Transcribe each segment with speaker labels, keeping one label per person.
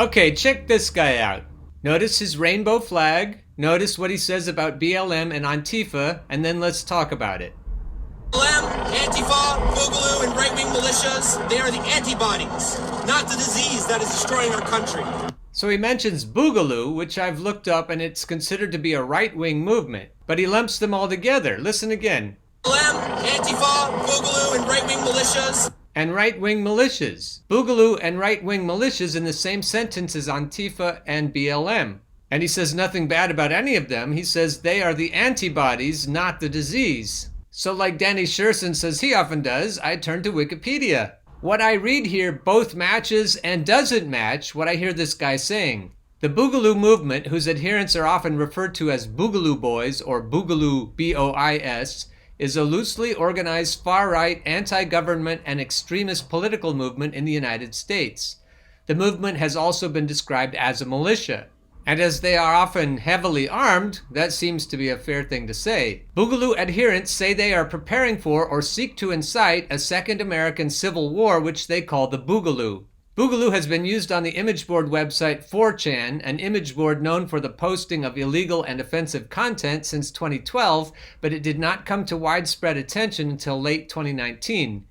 Speaker 1: Okay, check this guy out. Notice his rainbow flag, notice what he says about BLM and Antifa, and then let's talk about it.
Speaker 2: BLM, Antifa, Boogaloo, and right-wing militias, they are the antibodies, not the disease that is destroying our country.
Speaker 1: So he mentions Boogaloo, which I've looked up and it's considered to be a right-wing movement, but he lumps them all together. Listen again.
Speaker 2: BLM, Antifa, Boogaloo, and right-wing militias.
Speaker 1: And right-wing militias. Boogaloo and right-wing militias in the same sentence as Antifa and BLM. And he says nothing bad about any of them. He says they are the antibodies, not the disease. So like Danny Sherson says he often does, I turn to Wikipedia. What I read here both matches and doesn't match what I hear this guy saying. The Boogaloo movement, whose adherents are often referred to as Boogaloo Boys or Boogaloo B-O-I-S, is a loosely organized far-right anti-government and extremist political movement in the United States. The movement has also been described as a militia. And as they are often heavily armed, that seems to be a fair thing to say. Boogaloo adherents say they are preparing for or seek to incite a second American Civil War, which they call the Boogaloo. Boogaloo has been used on the image board website 4chan, an image board known for the posting of illegal and offensive content since 2012, but it did not come to widespread attention until late 2019.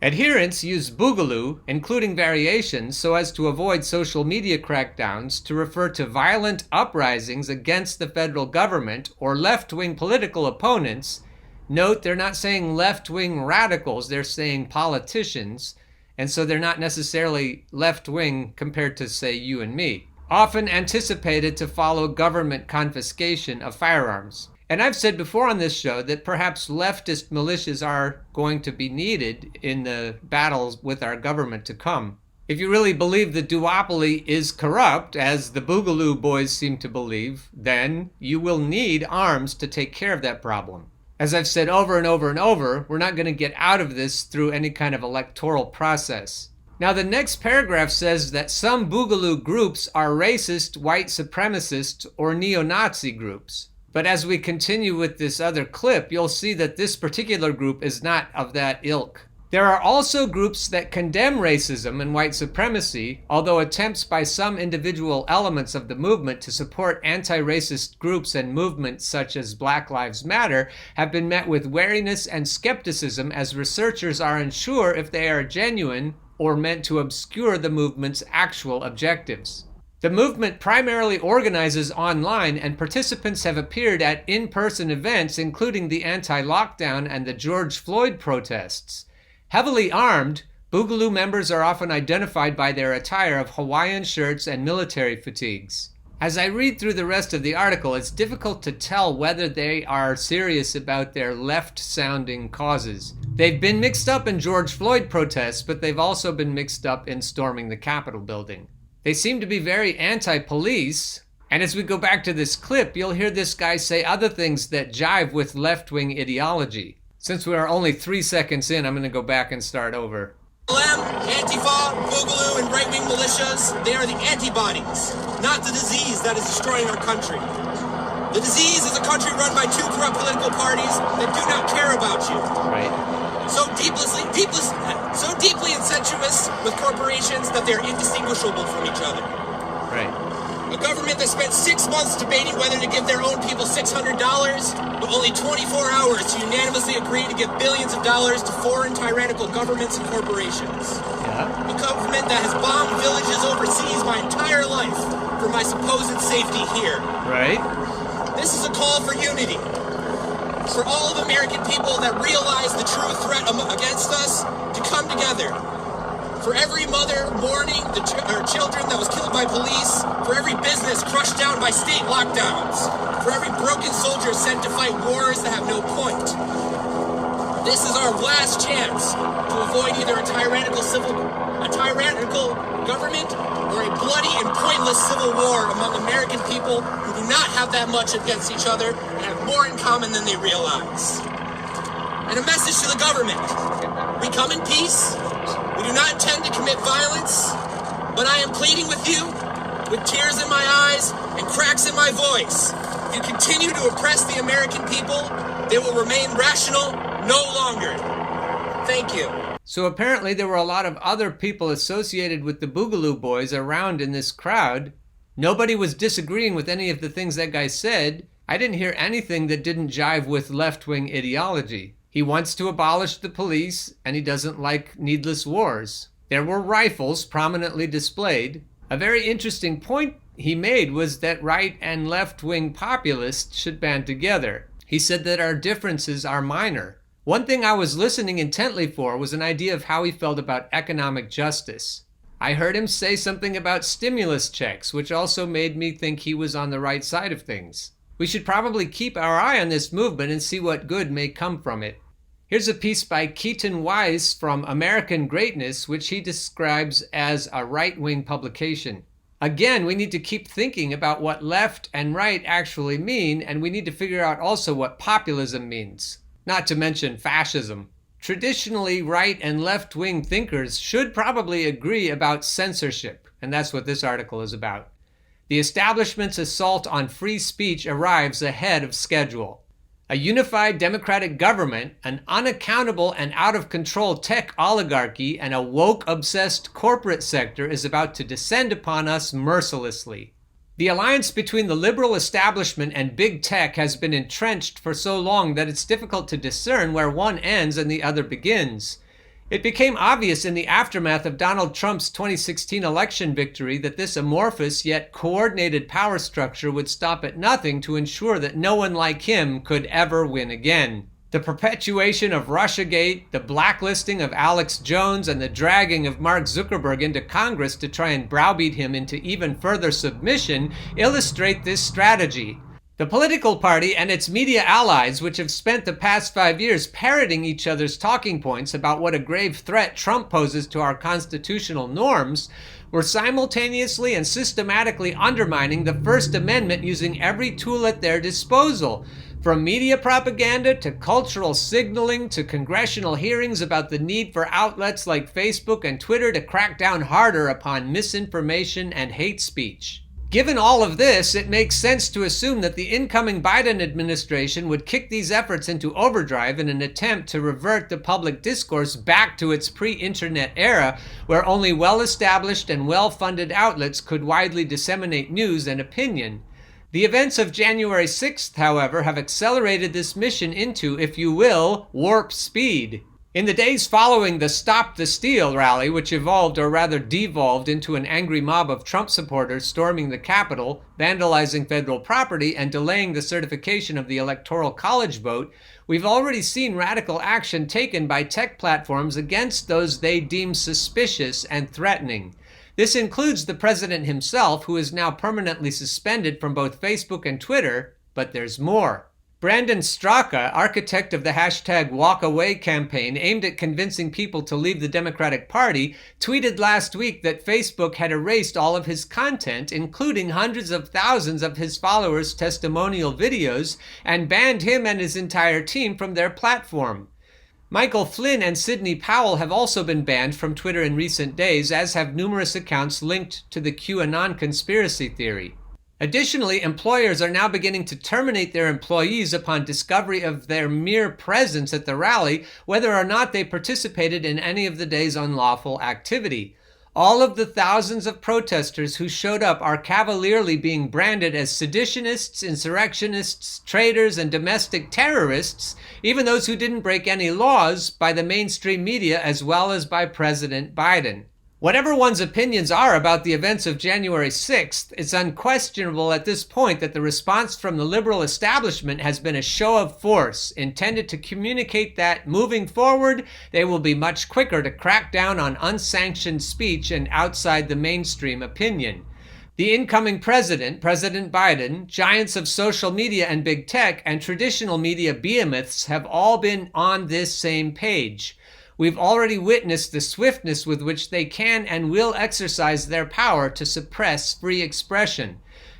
Speaker 1: Adherents use Boogaloo, including variations, so as to avoid social media crackdowns, to refer to violent uprisings against the federal government or left-wing political opponents. Note, they're not saying left-wing radicals, they're saying politicians, and so they're not necessarily left-wing compared to, say, you and me. Often anticipated to follow government confiscation of firearms. And I've said before on this show that perhaps leftist militias are going to be needed in the battles with our government to come. If you really believe the duopoly is corrupt, as the Boogaloo boys seem to believe, then you will need arms to take care of that problem. As I've said over and over and over, we're not going to get out of this through any kind of electoral process. Now the next paragraph says that some Boogaloo groups are racist, white supremacist, or neo-Nazi groups. But as we continue with this other clip, you'll see that this particular group is not of that ilk. There are also groups that condemn racism and white supremacy, although attempts by some individual elements of the movement to support anti-racist groups and movements such as Black Lives Matter have been met with wariness and skepticism, as researchers are unsure if they are genuine or meant to obscure the movement's actual objectives. The movement primarily organizes online, and participants have appeared at in-person events, including the anti-lockdown and the George Floyd protests. Heavily armed, Boogaloo members are often identified by their attire of Hawaiian shirts and military fatigues. As I read through the rest of the article, it's difficult to tell whether they are serious about their left-sounding causes. They've been mixed up in George Floyd protests, but they've also been mixed up in storming the Capitol building. They seem to be very anti-police, and as we go back to this clip, you'll hear this guy say other things that jive with left-wing ideology. Since we are only 3 seconds in, I'm going to go back and start over.
Speaker 2: BLM, Antifa, Boogaloo, and right-wing militias, they are the antibodies, not the disease that is destroying our country. The disease is a country run by two corrupt political parties that do not care about you.
Speaker 1: Right.
Speaker 2: So deeply incestuous with corporations that they're indistinguishable from each other.
Speaker 1: Right.
Speaker 2: A government that spent 6 months debating whether to give their own people $600, but only 24 hours to unanimously agree to give billions of dollars to foreign tyrannical governments and corporations.
Speaker 1: Yeah.
Speaker 2: A government that has bombed villages overseas my entire life for my supposed safety here.
Speaker 1: Right.
Speaker 2: This is a call for unity. For all of American people that realize the true threat against us to come together. For every mother mourning her children that was killed by police. For every business crushed down by state lockdowns. For every broken soldier sent to fight wars that have no point. This is our last chance to avoid either a tyrannical government or a bloody and pointless civil war among American people who do not have that much against each other and have more in common than they realize. And a message to the government. We come in peace. We do not intend to commit violence, but I am pleading with you, with tears in my eyes and cracks in my voice. If you continue to oppress the American people, they will remain rational no longer. Thank you.
Speaker 1: So apparently there were a lot of other people associated with the Boogaloo boys around in this crowd. Nobody was disagreeing with any of the things that guy said. I didn't hear anything that didn't jive with left-wing ideology. He wants to abolish the police, and he doesn't like needless wars. There were rifles prominently displayed. A very interesting point he made was that right and left-wing populists should band together. He said that our differences are minor. One thing I was listening intently for was an idea of how he felt about economic justice. I heard him say something about stimulus checks, which also made me think he was on the right side of things. We should probably keep our eye on this movement and see what good may come from it. Here's a piece by Keaton Weiss from American Greatness, which he describes as a right-wing publication. Again, we need to keep thinking about what left and right actually mean, and we need to figure out also what populism means, not to mention fascism. Traditionally, right and left-wing thinkers should probably agree about censorship, and that's what this article is about. The establishment's assault on free speech arrives ahead of schedule. A unified democratic government, an unaccountable and out-of-control tech oligarchy, and a woke-obsessed corporate sector is about to descend upon us mercilessly. The alliance between the liberal establishment and big tech has been entrenched for so long that it's difficult to discern where one ends and the other begins. It became obvious in the aftermath of Donald Trump's 2016 election victory that this amorphous yet coordinated power structure would stop at nothing to ensure that no one like him could ever win again. The perpetuation of Russiagate, the blacklisting of Alex Jones, and the dragging of Mark Zuckerberg into Congress to try and browbeat him into even further submission illustrate this strategy. The political party and its media allies, which have spent the past 5 years parroting each other's talking points about what a grave threat Trump poses to our constitutional norms, were simultaneously and systematically undermining the First Amendment using every tool at their disposal, from media propaganda to cultural signaling to congressional hearings about the need for outlets like Facebook and Twitter to crack down harder upon misinformation and hate speech. Given all of this, it makes sense to assume that the incoming Biden administration would kick these efforts into overdrive in an attempt to revert the public discourse back to its pre-internet era, where only well-established and well-funded outlets could widely disseminate news and opinion. The events of January 6th, however, have accelerated this mission into, if you will, warp speed. In the days following the Stop the Steal rally, which evolved or rather devolved into an angry mob of Trump supporters storming the Capitol, vandalizing federal property, and delaying the certification of the Electoral College vote, we've already seen radical action taken by tech platforms against those they deem suspicious and threatening. This includes the president himself, who is now permanently suspended from both Facebook and Twitter, but there's more. Brandon Straka, architect of the #WalkAway campaign aimed at convincing people to leave the Democratic Party, tweeted last week that Facebook had erased all of his content, including hundreds of thousands of his followers' testimonial videos, and banned him and his entire team from their platform. Michael Flynn and Sidney Powell have also been banned from Twitter in recent days, as have numerous accounts linked to the QAnon conspiracy theory. Additionally, employers are now beginning to terminate their employees upon discovery of their mere presence at the rally, whether or not they participated in any of the day's unlawful activity. All of the thousands of protesters who showed up are cavalierly being branded as seditionists, insurrectionists, traitors, and domestic terrorists, even those who didn't break any laws, by the mainstream media as well as by President Biden. Whatever one's opinions are about the events of January 6th, it's unquestionable at this point that the response from the liberal establishment has been a show of force intended to communicate that, moving forward, they will be much quicker to crack down on unsanctioned speech and outside the mainstream opinion. The incoming president, President Biden, giants of social media and big tech, and traditional media behemoths have all been on this same page. We've already witnessed the swiftness with which they can and will exercise their power to suppress free expression.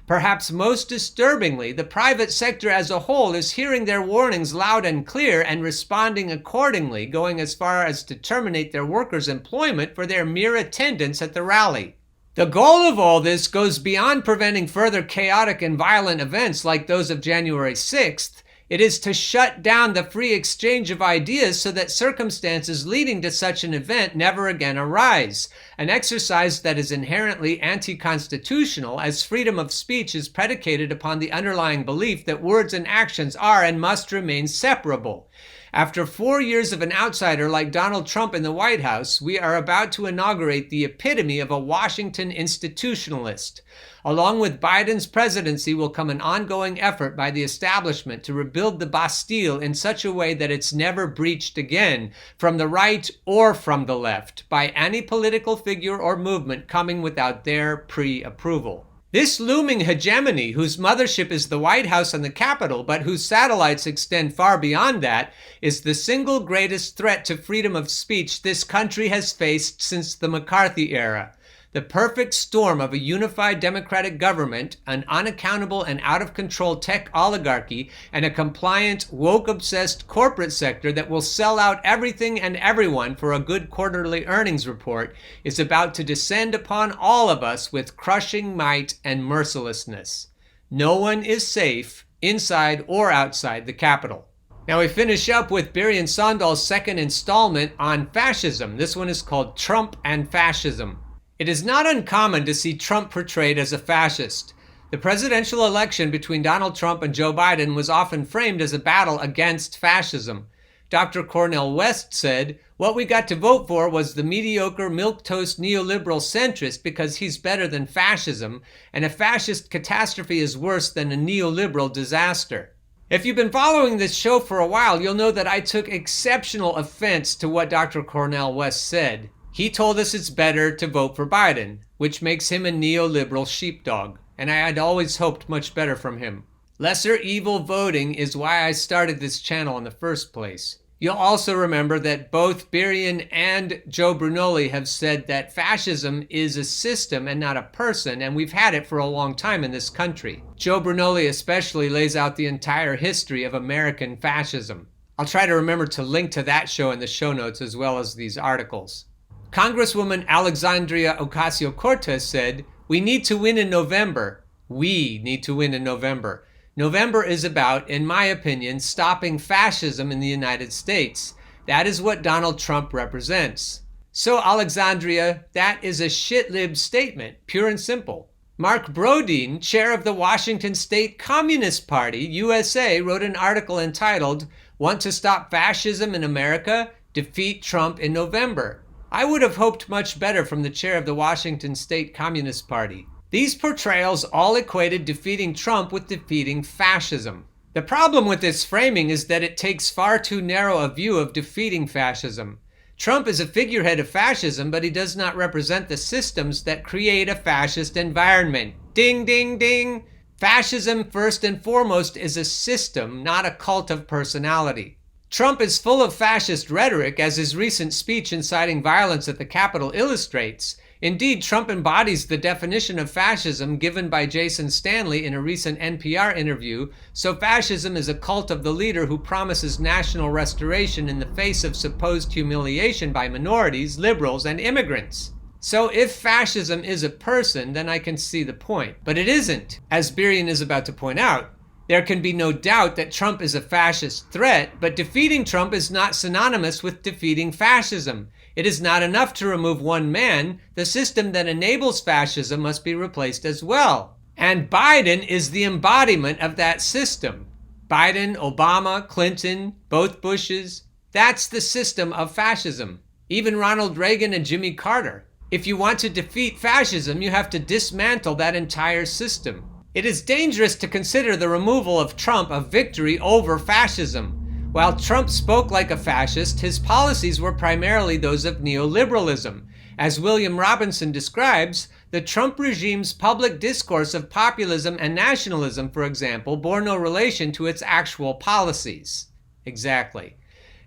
Speaker 1: Perhaps most disturbingly, the private sector as a whole is hearing their warnings loud and clear and responding accordingly, going as far as to terminate their workers' employment for their mere attendance at the rally. The goal of all this goes beyond preventing further chaotic and violent events like those of January 6th. It is to shut down the free exchange of ideas so that circumstances leading to such an event never again arise, an exercise that is inherently anti-constitutional, as freedom of speech is predicated upon the underlying belief that words and actions are and must remain separable. After 4 years of an outsider like Donald Trump in the White House, we are about to inaugurate the epitome of a Washington institutionalist. Along with Biden's presidency will come an ongoing effort by the establishment to rebuild the Bastille in such a way that it's never breached again, from the right or from the left, by any political figure or movement coming without their pre-approval. This looming hegemony, whose mothership is the White House and the Capitol, but whose satellites extend far beyond that, is the single greatest threat to freedom of speech this country has faced since the McCarthy era. The perfect storm of a unified democratic government, an unaccountable and out-of-control tech oligarchy, and a compliant, woke-obsessed corporate sector that will sell out everything and everyone for a good quarterly earnings report is about to descend upon all of us with crushing might and mercilessness. No one is safe, inside or outside the Capitol. Now we finish up with Biryan Sandal's second installment on fascism. This one is called Trump and Fascism. It is not uncommon to see Trump portrayed as a fascist. The presidential election between Donald Trump and Joe Biden was often framed as a battle against fascism. Dr. Cornel West said, "What we got to vote for was the mediocre milquetoast neoliberal centrist because he's better than fascism, and a fascist catastrophe is worse than a neoliberal disaster." If you've been following this show for a while, you'll know that I took exceptional offense to what Dr. Cornel West said. He told us it's better to vote for Biden, which makes him a neoliberal sheepdog, and I had always hoped much better from him. Lesser evil voting is why I started this channel in the first place. You'll also remember that both Biryan and Joe Brunoli have said that fascism is a system and not a person, and we've had it for a long time in this country. Joe Brunoli especially lays out the entire history of American fascism. I'll try to remember to link to that show in the show notes as well as these articles. Congresswoman Alexandria Ocasio-Cortez said, "We need to win in November. We need to win in November. November is about, in my opinion, stopping fascism in the United States. That is what Donald Trump represents." So, Alexandria, that is a shitlib statement, pure and simple. Mark Brodeen, chair of the Washington State Communist Party, USA, wrote an article entitled, "Want to Stop Fascism in America? Defeat Trump in November." I would have hoped much better from the chair of the Washington State Communist Party. These portrayals all equated defeating Trump with defeating fascism. The problem with this framing is that it takes far too narrow a view of defeating fascism. Trump is a figurehead of fascism, but he does not represent the systems that create a fascist environment. Ding, ding, ding. Fascism, first and foremost, is a system, not a cult of personality. Trump is full of fascist rhetoric, as his recent speech inciting violence at the Capitol illustrates. Indeed, Trump embodies the definition of fascism given by Jason Stanley in a recent NPR interview, so fascism is a cult of the leader who promises national restoration in the face of supposed humiliation by minorities, liberals, and immigrants. So if fascism is a person, then I can see the point. But it isn't, as Biryan is about to point out. There can be no doubt that Trump is a fascist threat, but defeating Trump is not synonymous with defeating fascism. It is not enough to remove one man. The system that enables fascism must be replaced as well. And Biden is the embodiment of that system. Biden, Obama, Clinton, both Bushes. That's the system of fascism. Even Ronald Reagan and Jimmy Carter. If you want to defeat fascism, you have to dismantle that entire system. It is dangerous to consider the removal of Trump a victory over fascism. While Trump spoke like a fascist, his policies were primarily those of neoliberalism. As William Robinson describes, the Trump regime's public discourse of populism and nationalism, for example, bore no relation to its actual policies. Exactly.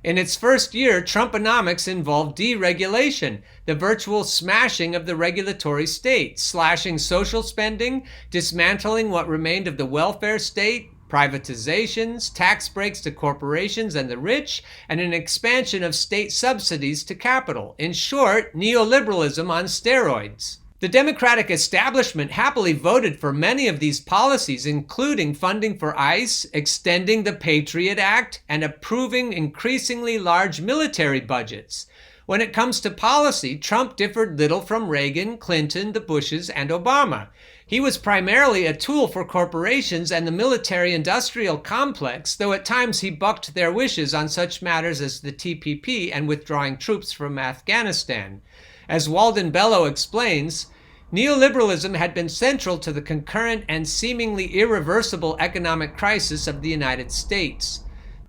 Speaker 1: In its first year, Trumponomics involved deregulation, the virtual smashing of the regulatory state, slashing social spending, dismantling what remained of the welfare state, privatizations, tax breaks to corporations and the rich, and an expansion of state subsidies to capital. In short, neoliberalism on steroids. The Democratic establishment happily voted for many of these policies, including funding for ICE, extending the Patriot Act, and approving increasingly large military budgets. When it comes to policy, Trump differed little from Reagan, Clinton, the Bushes, and Obama. He was primarily a tool for corporations and the military-industrial complex, though at times he bucked their wishes on such matters as the TPP and withdrawing troops from Afghanistan. As Walden Bellow explains, neoliberalism had been central to the concurrent and seemingly irreversible economic crisis of the United States.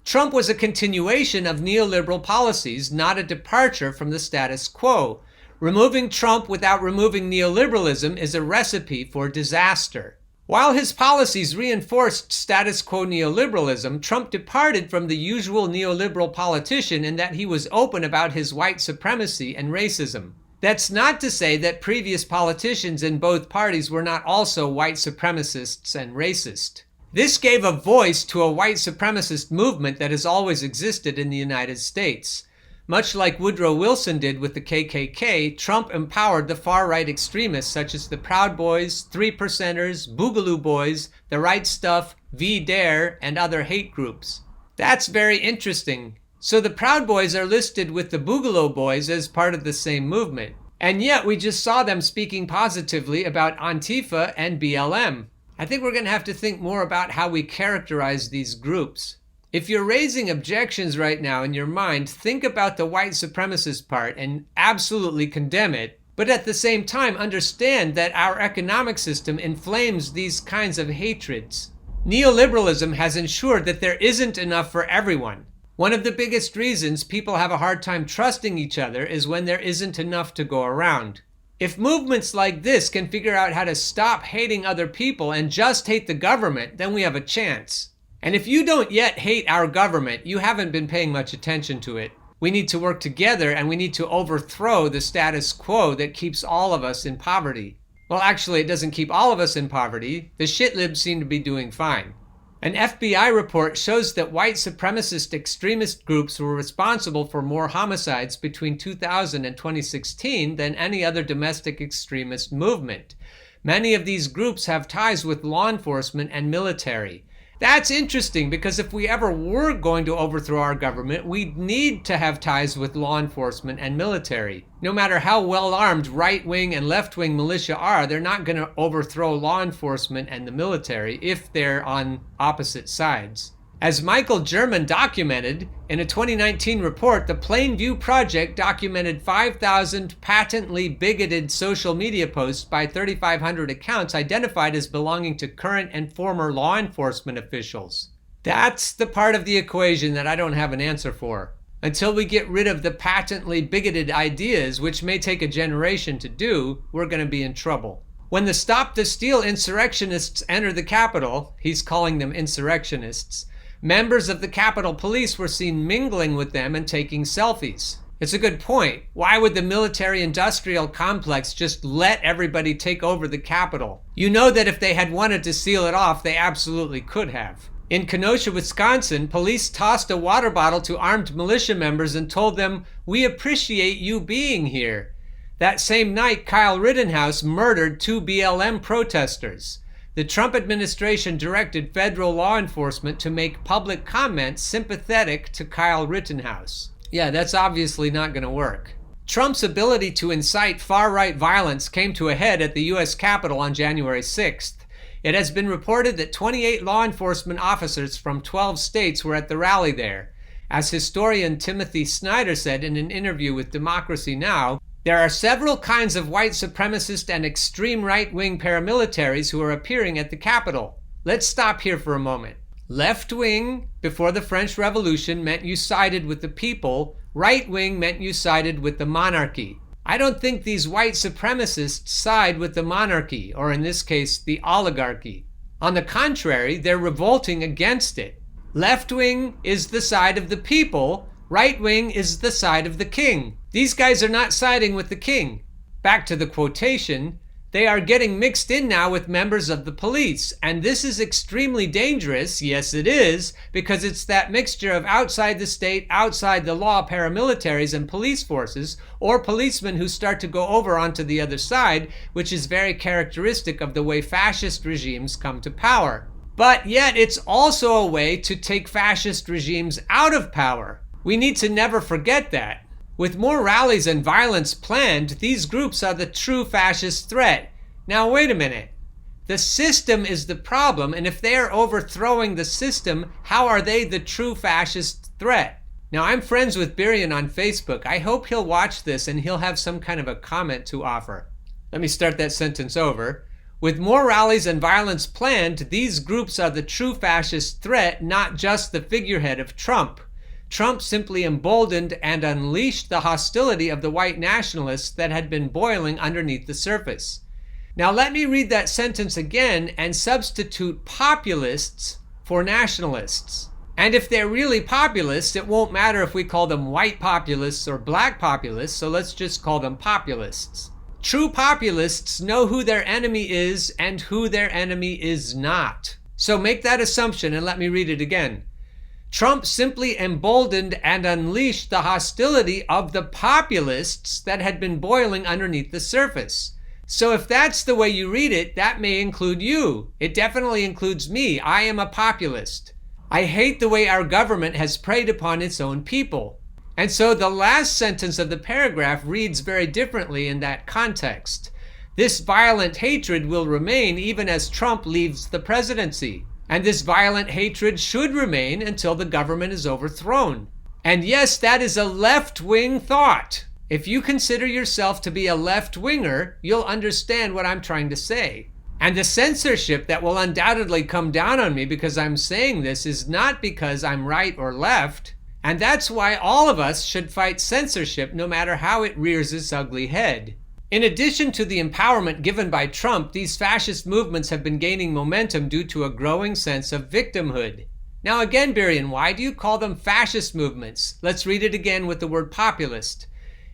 Speaker 1: Trump was a continuation of neoliberal policies, not a departure from the status quo. Removing Trump without removing neoliberalism is a recipe for disaster. While his policies reinforced status quo neoliberalism, Trump departed from the usual neoliberal politician in that he was open about his white supremacy and racism. That's not to say that previous politicians in both parties were not also white supremacists and racist. This gave a voice to a white supremacist movement that has always existed in the United States. Much like Woodrow Wilson did with the KKK, Trump empowered the far-right extremists such as the Proud Boys, Three Percenters, Boogaloo Boys, The Right Stuff, V-Dare, and other hate groups. That's very interesting. So the Proud Boys are listed with the Boogaloo Boys as part of the same movement. And yet we just saw them speaking positively about Antifa and BLM. I think we're going to have to think more about how we characterize these groups. If you're raising objections right now in your mind, think about the white supremacist part and absolutely condemn it, but at the same time understand that our economic system inflames these kinds of hatreds. Neoliberalism has ensured that there isn't enough for everyone. One of the biggest reasons people have a hard time trusting each other is when there isn't enough to go around. If movements like this can figure out how to stop hating other people and just hate the government, then we have a chance. And if you don't yet hate our government, you haven't been paying much attention to it. We need to work together and we need to overthrow the status quo that keeps all of us in poverty. Well, actually, it doesn't keep all of us in poverty. The shitlibs seem to be doing fine. An FBI report shows that white supremacist extremist groups were responsible for more homicides between 2000 and 2016 than any other domestic extremist movement. Many of these groups have ties with law enforcement and military. That's interesting because if we ever were going to overthrow our government, we'd need to have ties with law enforcement and military. No matter how well-armed right-wing and left-wing militia are, they're not going to overthrow law enforcement and the military if they're on opposite sides. As Michael German documented, in a 2019 report, the Plainview Project documented 5,000 patently bigoted social media posts by 3,500 accounts identified as belonging to current and former law enforcement officials. That's the part of the equation that I don't have an answer for. Until we get rid of the patently bigoted ideas, which may take a generation to do, we're going to be in trouble. When the Stop the Steal insurrectionists enter the Capitol, he's calling them insurrectionists, members of the Capitol Police were seen mingling with them and taking selfies. It's a good point. Why would the military-industrial complex just let everybody take over the Capitol? You know that if they had wanted to seal it off, they absolutely could have. In Kenosha, Wisconsin, police tossed a water bottle to armed militia members and told them, "We appreciate you being here." That same night, Kyle Rittenhouse murdered 2 BLM protesters. The Trump administration directed federal law enforcement to make public comments sympathetic to Kyle Rittenhouse. Yeah, that's obviously not going to work. Trump's ability to incite far-right violence came to a head at the U.S. Capitol on January 6th. It has been reported that 28 law enforcement officers from 12 states were at the rally there. As historian Timothy Snyder said in an interview with Democracy Now!, there are several kinds of white supremacist and extreme right-wing paramilitaries who are appearing at the Capitol. Let's stop here for a moment. Left-wing, before the French Revolution, meant you sided with the people. Right-wing meant you sided with the monarchy. I don't think these white supremacists side with the monarchy, or in this case, the oligarchy. On the contrary, they're revolting against it. Left-wing is the side of the people. Right-wing is the side of the king. These guys are not siding with the king. Back to the quotation, They are getting mixed in now with members of the police, and this is extremely dangerous, yes it is, because it's that mixture of outside the state, outside the law paramilitaries and police forces, or policemen who start to go over onto the other side, which is very characteristic of the way fascist regimes come to power. But yet it's also a way to take fascist regimes out of power. We need to never forget that. With more rallies and violence planned, these groups are the true fascist threat. Now wait a minute. The system is the problem, and if they are overthrowing the system, how are they the true fascist threat? Now I'm friends with Birian on Facebook. I hope he'll watch this and he'll have some kind of a comment to offer. Let me start that sentence over. With more rallies and violence planned, these groups are the true fascist threat, not just the figurehead of Trump. Trump simply emboldened and unleashed the hostility of the white nationalists that had been boiling underneath the surface. Now let me read that sentence again and substitute populists for nationalists. And if they're really populists, it won't matter if we call them white populists or black populists, so let's just call them populists. True populists know who their enemy is and who their enemy is not. So make that assumption and let me read it again. Trump simply emboldened and unleashed the hostility of the populists that had been boiling underneath the surface. So if that's the way you read it, that may include you. It definitely includes me. I am a populist. I hate the way our government has preyed upon its own people. And so the last sentence of the paragraph reads very differently in that context. This violent hatred will remain even as Trump leaves the presidency. And this violent hatred should remain until the government is overthrown. And yes, that is a left-wing thought. If you consider yourself to be a left-winger, you'll understand what I'm trying to say. And the censorship that will undoubtedly come down on me because I'm saying this is not because I'm right or left. And that's why all of us should fight censorship no matter how it rears its ugly head. In addition to the empowerment given by Trump, these fascist movements have been gaining momentum due to a growing sense of victimhood. Now again, Birian, why do you call them fascist movements? Let's read it again with the word populist.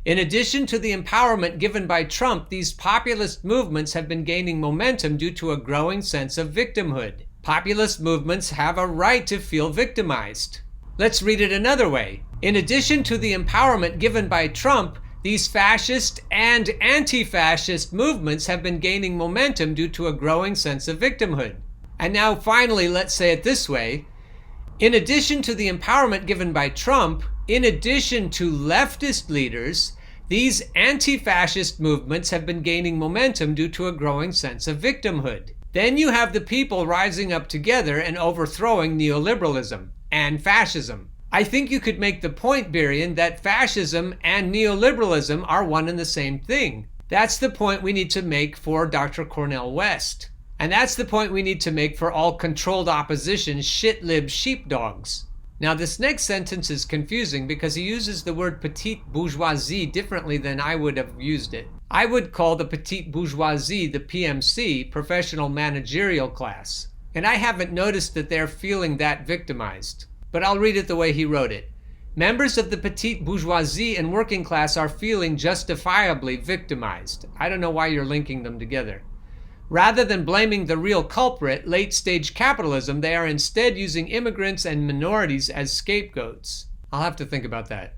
Speaker 1: In addition to the empowerment given by Trump, these populist movements have been gaining momentum due to a growing sense of victimhood. Populist movements have a right to feel victimized. Let's read it another way. In addition to the empowerment given by Trump, these fascist and anti-fascist movements have been gaining momentum due to a growing sense of victimhood. And now finally, let's say it this way. In addition to the empowerment given by Trump, in addition to leftist leaders, these anti-fascist movements have been gaining momentum due to a growing sense of victimhood. Then you have the people rising up together and overthrowing neoliberalism and fascism. I think you could make the point, Birian, that fascism and neoliberalism are one and the same thing. That's the point we need to make for Dr. Cornel West. And that's the point we need to make for all controlled opposition shit-lib sheepdogs. Now this next sentence is confusing because he uses the word petite bourgeoisie differently than I would have used it. I would call the petite bourgeoisie the PMC, professional managerial class. And I haven't noticed that they're feeling that victimized. But I'll read it the way he wrote it. Members of the petite bourgeoisie and working class are feeling justifiably victimized. I don't know why you're linking them together. Rather than blaming the real culprit, late-stage capitalism, they are instead using immigrants and minorities as scapegoats. I'll have to think about that.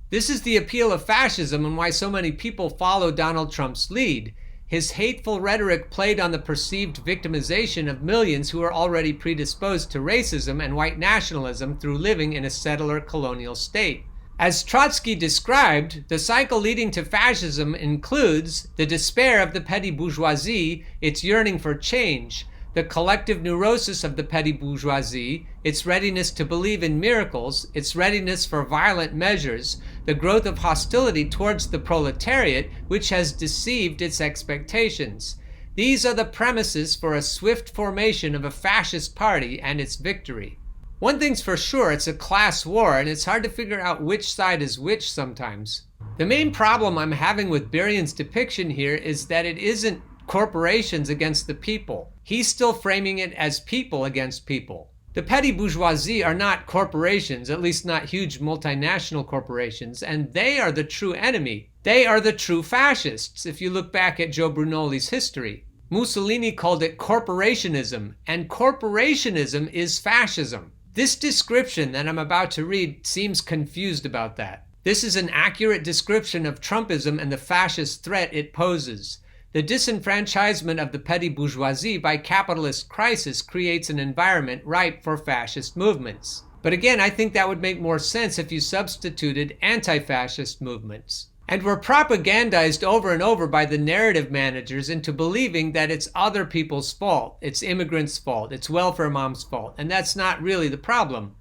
Speaker 1: This is the appeal of fascism and why so many people follow Donald Trump's lead. His hateful rhetoric played on the perceived victimization of millions who are already predisposed to racism and white nationalism through living in a settler colonial state. As Trotsky described, the cycle leading to fascism includes the despair of the petty bourgeoisie, its yearning for change, the collective neurosis of the petty bourgeoisie, its readiness to believe in miracles, its readiness for violent measures, the growth of hostility towards the proletariat, which has deceived its expectations. These are the premises for a swift formation of a fascist party and its victory. One thing's for sure, it's a class war, and it's hard to figure out which side is which sometimes. The main problem I'm having with Birian's depiction here is that it isn't corporations against the people. He's still framing it as people against people. The petty bourgeoisie are not corporations, at least not huge multinational corporations, and they are the true enemy. They are the true fascists, if you look back at Joe Brunoli's history. Mussolini called it corporationism, and corporationism is fascism. This description that I'm about to read seems confused about that. This is an accurate description of Trumpism and the fascist threat it poses. The disenfranchisement of the petty bourgeoisie by capitalist crisis creates an environment ripe for fascist movements. But again, I think that would make more sense if you substituted anti-fascist movements. And we're propagandized over and over by the narrative managers into believing that it's other people's fault, it's immigrants' fault, it's welfare moms' fault, and that's not really the problem.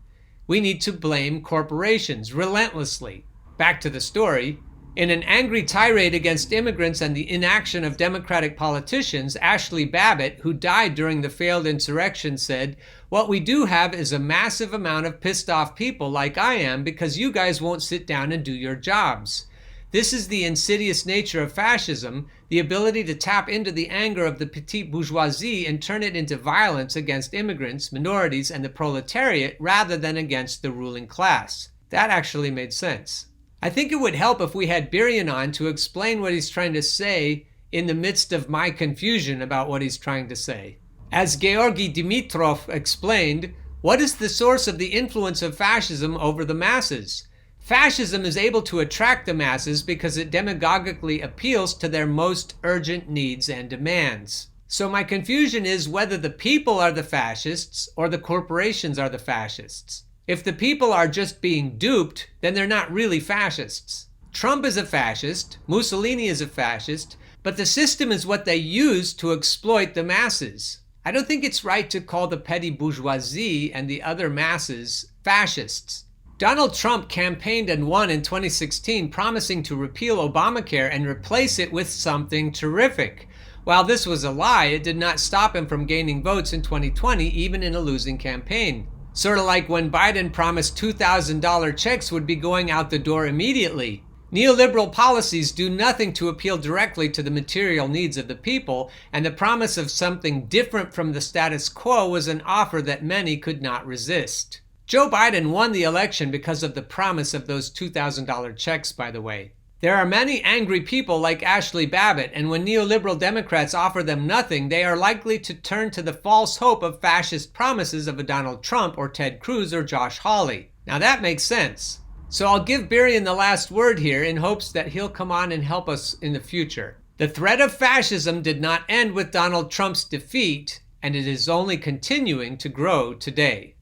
Speaker 1: We need to blame corporations relentlessly. Back to the story. In an angry tirade against immigrants and the inaction of Democratic politicians, Ashley Babbitt, who died during the failed insurrection, said, "What we do have is a massive amount of pissed off people like I am because you guys won't sit down and do your jobs." This is the insidious nature of fascism, the ability to tap into the anger of the petite bourgeoisie and turn it into violence against immigrants, minorities, and the proletariat rather than against the ruling class. That actually made sense. I think it would help if we had Birian on to explain what he's trying to say in the midst of my confusion about what he's trying to say. As Georgy Dimitrov explained, what is the source of the influence of fascism over the masses? Fascism is able to attract the masses because it demagogically appeals to their most urgent needs and demands. So my confusion is whether the people are the fascists or the corporations are the fascists. If the people are just being duped, then they're not really fascists. Trump is a fascist, Mussolini is a fascist, but the system is what they use to exploit the masses. I don't think it's right to call the petty bourgeoisie and the other masses fascists. Donald Trump campaigned and won in 2016, promising to repeal Obamacare and replace it with something terrific. While this was a lie, it did not stop him from gaining votes in 2020, even in a losing campaign. Sort of like when Biden promised $2,000 checks would be going out the door immediately. Neoliberal policies do nothing to appeal directly to the material needs of the people, and the promise of something different from the status quo was an offer that many could not resist. Joe Biden won the election because of the promise of those $2,000 checks, by the way. There are many angry people like Ashley Babbitt, and when neoliberal Democrats offer them nothing, they are likely to turn to the false hope of fascist promises of a Donald Trump or Ted Cruz or Josh Hawley. Now that makes sense. So I'll give Birian the last word here in hopes that he'll come on and help us in the future. The threat of fascism did not end with Donald Trump's defeat, and it is only continuing to grow today.